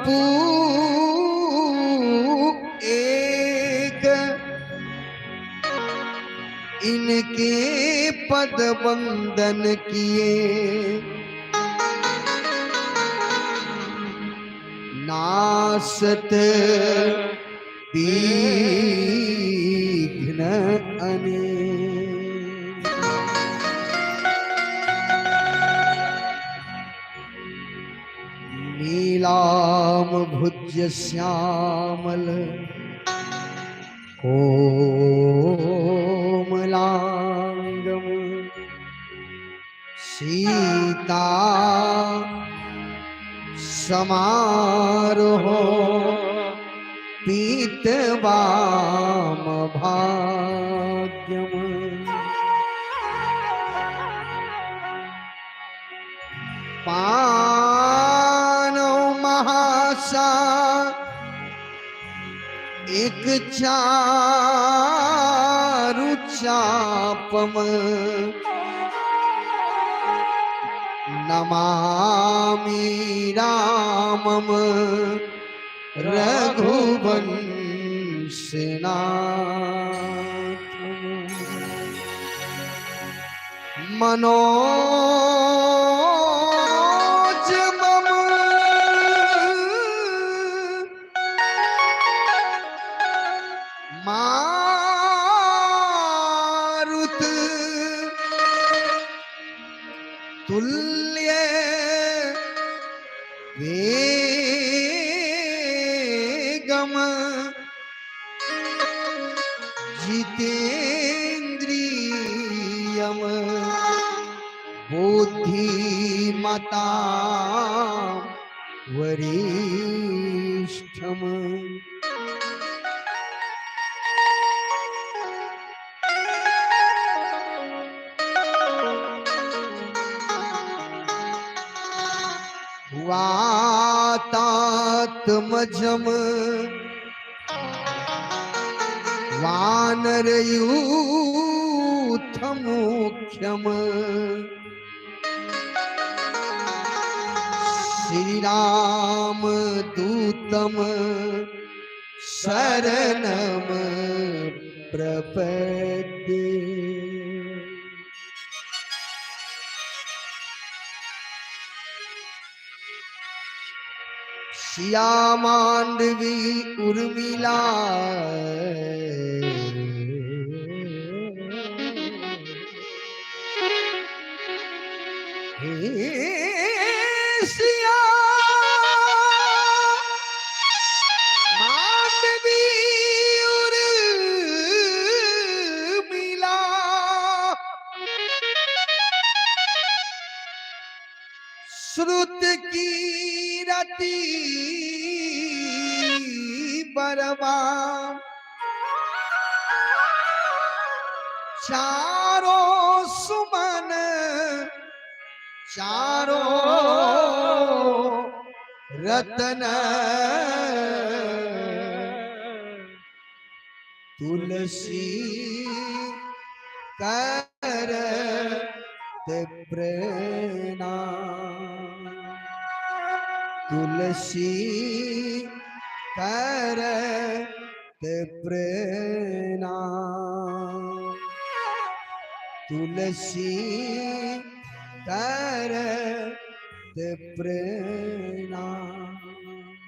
बपू एक इनके पद वंदन किए, नासत विघ्न अनेक। नीलाम भुज्य श्यामल कोमलांगम, सीता समारोहो पीतवाम भाग्यम। पानो महासा एक चारु चापम, नमामि रामम रघुवंशनाथम। मनोज मम मारुत तुल्य वेगम, जितेन्द्रियम बुद्धिमता वरिष्ठम। वातात्मजम वानरयूथ मुख्यम, श्री राम दूतम शरणम प्रपद्ये। सिया मांडवी उर्मिला सिया मांडवी उर्मिला, श्रुत की रति बरवा, चारों सुमन चारों रतन, तुलसी करत प्रणाम, तुलसी करत प्रणाम, तुलसी करत प्रणाम।